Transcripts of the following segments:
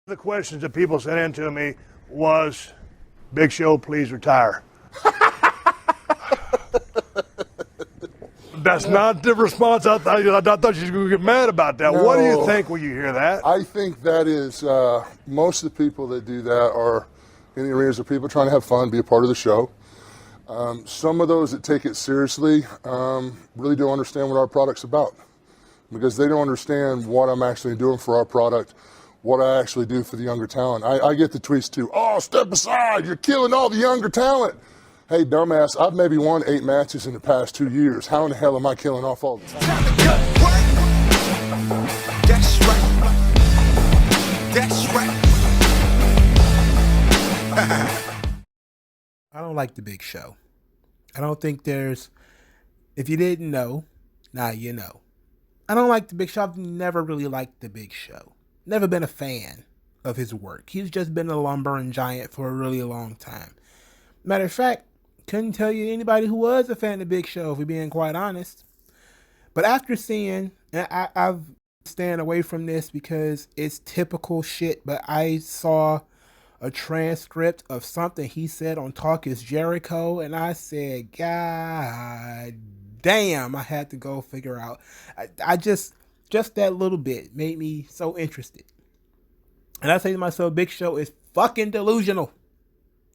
The questions that people sent in to me was, Big Show, please retire. That's not the response I thought you were going to get mad about that. No. What do you think when you hear that? I think that is, most of the people that do that are in the arenas of people trying to have fun, be a part of the show. Some of those that take it seriously really don't understand what our product's about, because they don't understand what I'm actually doing for our product, what I actually do for the younger talent. I get the tweets too, oh, step aside, you're killing all the younger talent. Hey, dumbass, I've maybe won 8 matches in the past 2 years. How in the hell am I killing off all the time? That's right. That's right. I don't like the Big Show. I don't think there's, if you didn't know, now you know. I don't like the Big Show. I've never really liked the Big Show. Never been a fan of his work. He's just been a lumbering giant for a really long time. Matter of fact, couldn't tell you anybody who was a fan of the Big Show, if we're being quite honest. But after seeing, and I've staying away from this because it's typical shit, but I saw a transcript of something he said on Talk is Jericho, and I said, God damn, I had to go figure out. I just that little bit made me so interested. And I say to myself, Big Show is fucking delusional.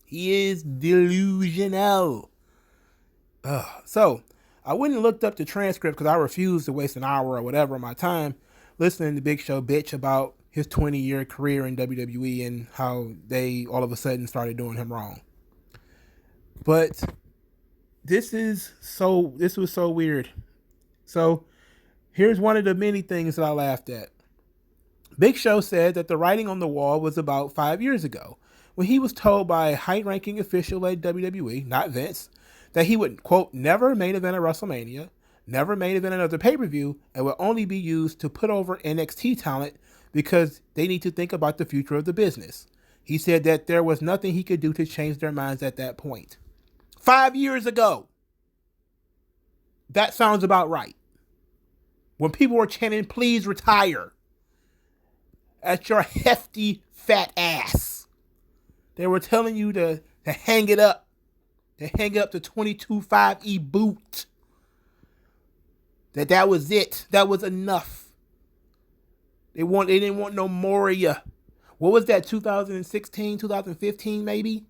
He is delusional. So I went and looked up the transcript because I refused to waste an hour or whatever of my time listening to Big Show bitch about his 20-year career in WWE and how they all of a sudden started doing him wrong. But this was so weird. So here's one of the many things that I laughed at. Big Show said that the writing on the wall was about 5 years ago, when he was told by a high-ranking official at WWE, not Vince, that he would, quote, never main event at WrestleMania, never main event another pay-per-view, and would only be used to put over NXT talent because they need to think about the future of the business. He said that there was nothing he could do to change their minds at that point. 5 years ago. That sounds about right. When people were chanting, please retire, at your hefty fat ass, they were telling you to hang it up, to hang up the 22.5E boot. That was it. That was enough. They didn't want no more of you. What was that, 2016, 2015 maybe?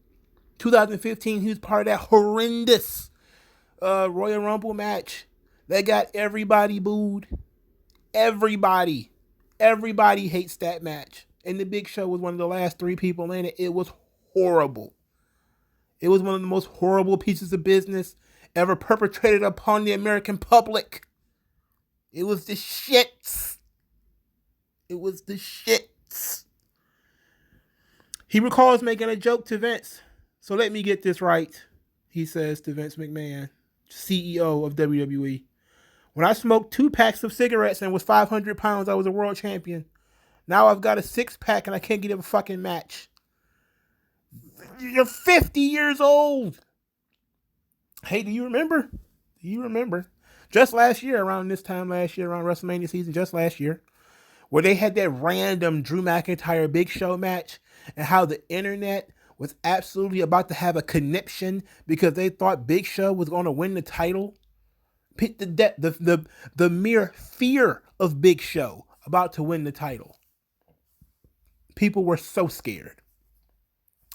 2015, he was part of that horrendous Royal Rumble match that got everybody booed. Everybody hates that match. And the Big Show was one of the last 3 people in it. It was horrible. It was one of the most horrible pieces of business ever perpetrated upon the American public. It was the shits. It was the shits. He recalls making a joke to Vince. So let me get this right, he says to Vince McMahon, CEO of WWE. When I smoked 2 packs of cigarettes and was 500 pounds, I was a world champion. Now I've got a 6-pack and I can't get a fucking match. You're 50 years old. Hey, do you remember? Just last year, around this time last year, around WrestleMania season, just last year, where they had that random Drew McIntyre Big Show match, and how the internet was absolutely about to have a conniption because they thought Big Show was going to win the title. The mere fear of Big Show about to win the title. People were so scared.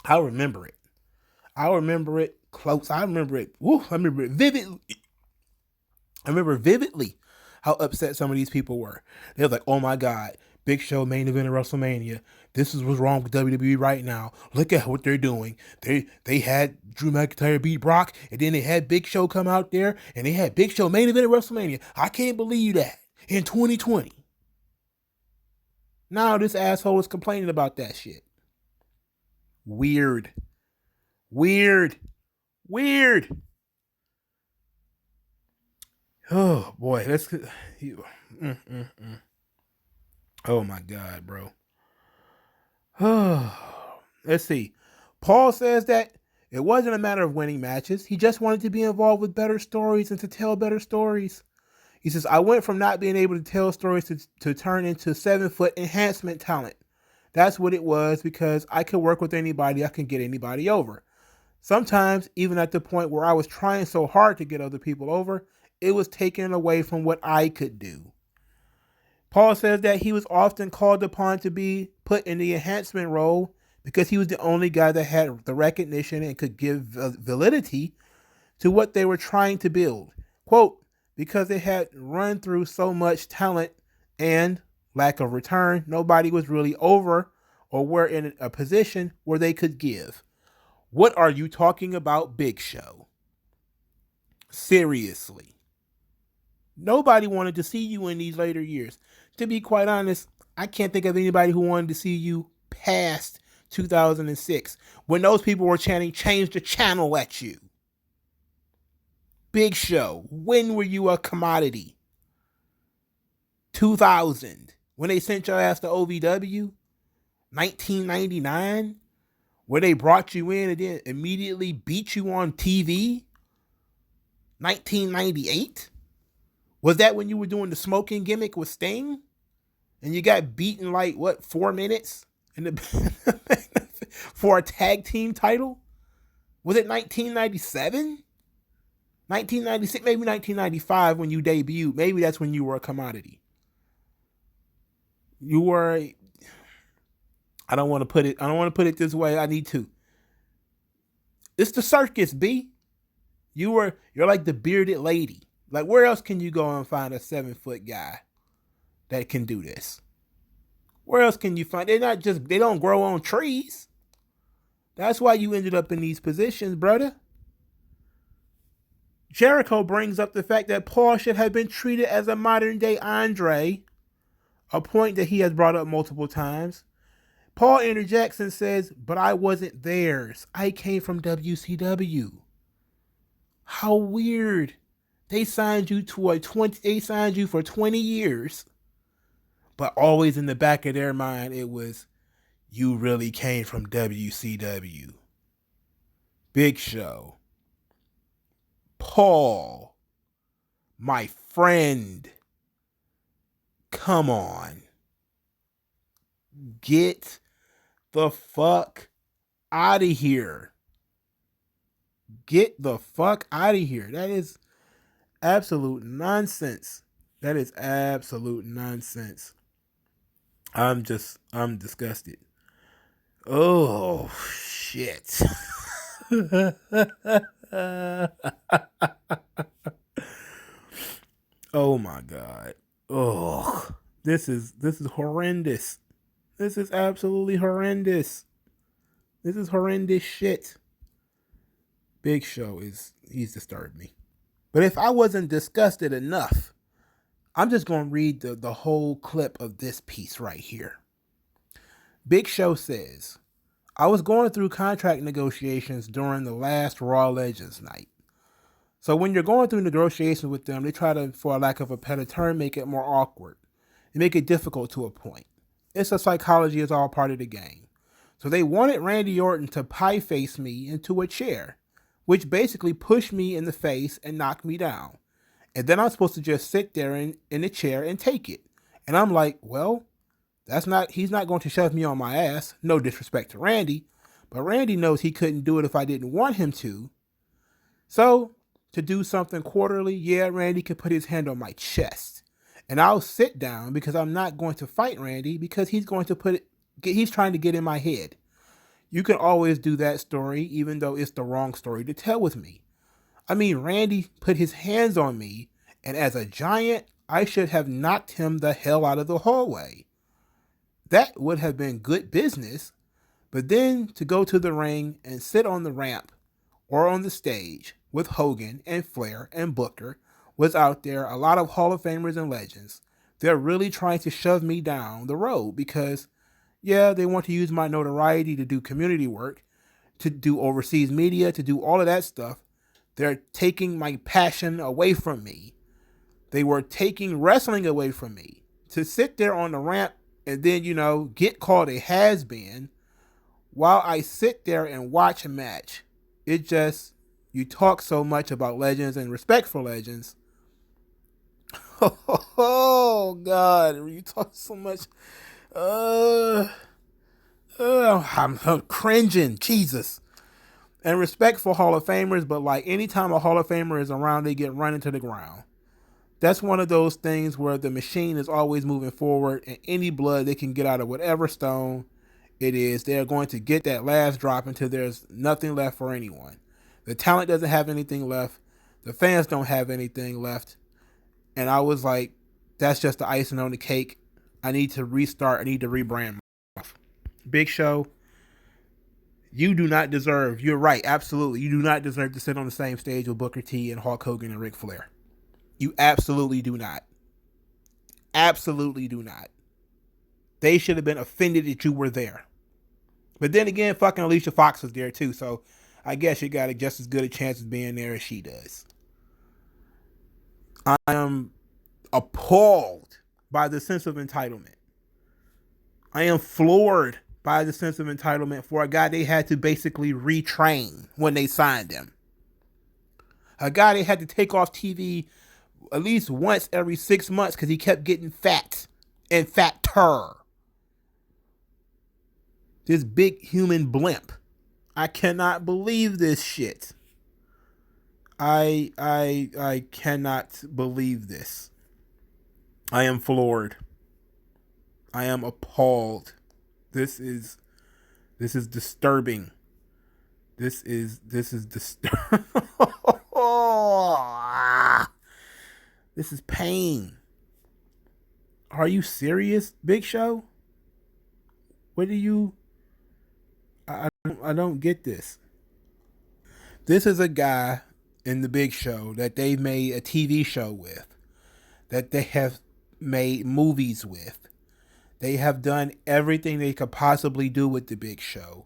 I remember it. Close. I remember it vividly. I remember vividly how upset some of these people were. They were like, oh my God, Big Show main event at WrestleMania. This is what's wrong with WWE right now. Look at what they're doing. They had Drew McIntyre beat Brock, and then they had Big Show come out there, and they had Big Show main event at WrestleMania. I can't believe that in 2020. Now this asshole is complaining about that shit. Weird. Oh boy, that's Oh my God, bro. Let's see. Paul says that it wasn't a matter of winning matches. He just wanted to be involved with better stories and to tell better stories. He says, I went from not being able to tell stories to turn into 7-foot enhancement talent. That's what it was, because I could work with anybody. I can get anybody over. Sometimes, even at the point where I was trying so hard to get other people over, it was taken away from what I could do. Paul says that he was often called upon to be put in the enhancement role because he was the only guy that had the recognition and could give validity to what they were trying to build. Quote, because they had run through so much talent and lack of return, nobody was really over or were in a position where they could give. What are you talking about, Big Show? Seriously. Nobody wanted to see you in these later years. To be quite honest, I can't think of anybody who wanted to see you past 2006 when those people were chanting, change the channel at you. Big Show, when were you a commodity? 2000, when they sent your ass to OVW? 1999, where they brought you in and then immediately beat you on TV? 1998? Was that when you were doing the smoking gimmick with Sting? And you got beaten like, 4 minutes in the for a tag team title? Was it 1997? 1996, maybe 1995 when you debuted. Maybe that's when you were a commodity. You were, I don't want to put it this way. I need to. It's the circus, B. You're like the bearded lady. Like, where else can you go and find a 7-foot guy that can do this? Where else can you find? They don't grow on trees. That's why you ended up in these positions, brother. Jericho brings up the fact that Paul should have been treated as a modern day Andre, a point that he has brought up multiple times. Paul interjects and says, but I wasn't theirs. I came from WCW. How weird. They signed you for 20 years. But always in the back of their mind, it was, you really came from WCW. Big Show. Paul. My friend. Come on. Get the fuck out of here. Get the fuck out of here. That is absolute nonsense. That is absolute nonsense. I'm disgusted. Oh, shit. Oh my God. Oh, this is horrendous. This is absolutely horrendous. This is horrendous shit. Big Show he's disturbed me. But if I wasn't disgusted enough, I'm just going to read the whole clip of this piece right here. Big Show says, I was going through contract negotiations during the last Raw Legends night. So when you're going through negotiations with them, they try to, for lack of a better term, make it more awkward. They make it difficult to a point. It's a psychology, it's all part of the game. So they wanted Randy Orton to pie face me into a chair, which basically pushed me in the face and knocked me down. And then I'm supposed to just sit there in the chair and take it. And I'm like, well, he's not going to shove me on my ass. No disrespect to Randy, but Randy knows he couldn't do it if I didn't want him to. So to do something quarterly, yeah, Randy could put his hand on my chest. And I'll sit down because I'm not going to fight Randy because he's trying to get in my head. You can always do that story, even though it's the wrong story to tell with me. I mean, Randy put his hands on me, and as a giant, I should have knocked him the hell out of the hallway. That would have been good business, but then to go to the ring and sit on the ramp or on the stage with Hogan and Flair and Booker was out there, a lot of Hall of Famers and legends. They're really trying to shove me down the road because, yeah, they want to use my notoriety to do community work, to do overseas media, to do all of that stuff. They're taking my passion away from me. They were taking wrestling away from me. To sit there on the ramp and then, get called a has-been while I sit there and watch a match. It just, you talk so much about legends and respect for legends. Oh, God, you talk so much. I'm cringing. Jesus. And respect for Hall of Famers, but like anytime a Hall of Famer is around, they get run into the ground. That's one of those things where the machine is always moving forward, and any blood they can get out of whatever stone it is, they're going to get that last drop until there's nothing left for anyone. The talent doesn't have anything left. The fans don't have anything left. And I was like, that's just the icing on the cake. I need to restart. I need to rebrand myself. Big Show, you do not deserve, you're right, absolutely, you do not deserve to sit on the same stage with Booker T and Hulk Hogan and Ric Flair. You absolutely do not. Absolutely do not. They should have been offended that you were there. But then again, fucking Alicia Fox was there too, so I guess you got just as good a chance of being there as she does. I am appalled by the sense of entitlement. I am floored by the sense of entitlement for a guy they had to basically retrain when they signed him. A guy they had to take off TV at least once every 6 months because he kept getting fat and fatter. This big human blimp. I cannot believe this shit. I cannot believe this. I am floored. I am appalled. This is disturbing. This is disturbing. This is pain. Are you serious, Big Show? What do you... I don't get this. This is a guy in the Big Show that they made a TV show with, that they have made movies with. They have done everything they could possibly do with the Big Show.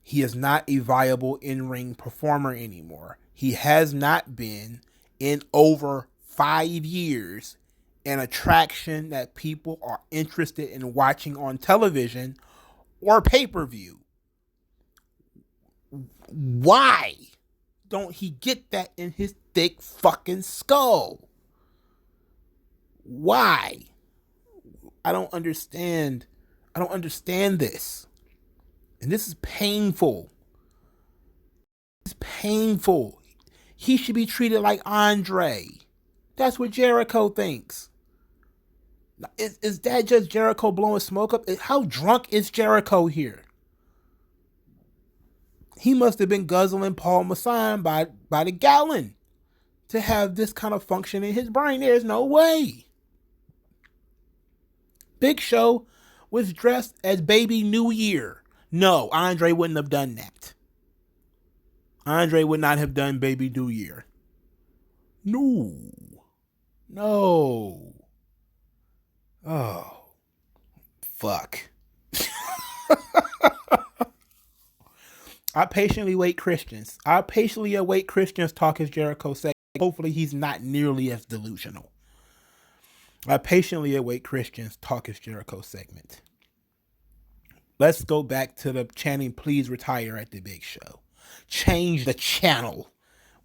He is not a viable in-ring performer anymore. He has not been in over 5 years an attraction that people are interested in watching on television or pay-per-view. Why don't he get that in his thick fucking skull? Why? I don't understand. I don't understand this. And this is painful. It's painful. He should be treated like Andre. That's what Jericho thinks. Is that just Jericho blowing smoke up? How drunk is Jericho here? He must have been guzzling Paul Masson by the gallon to have this kind of function in his brain. There's no way. Big Show was dressed as Baby New Year. No, Andre wouldn't have done that. Andre would not have done Baby New Year. No. Oh. Fuck. I patiently await Christians talk as Jericho said. Hopefully he's not nearly as delusional. I patiently await Christians talk as Jericho segment. Let's go back to the chanting, please retire at the Big Show. Change the channel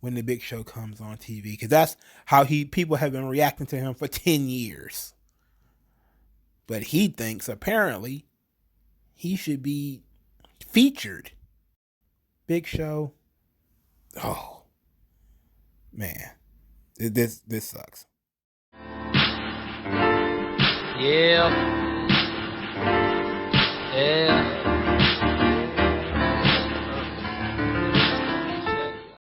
when the Big Show comes on TV. Because that's how people have been reacting to him for 10 years. But he thinks apparently he should be featured. Big Show. Oh, man. This sucks. Yeah.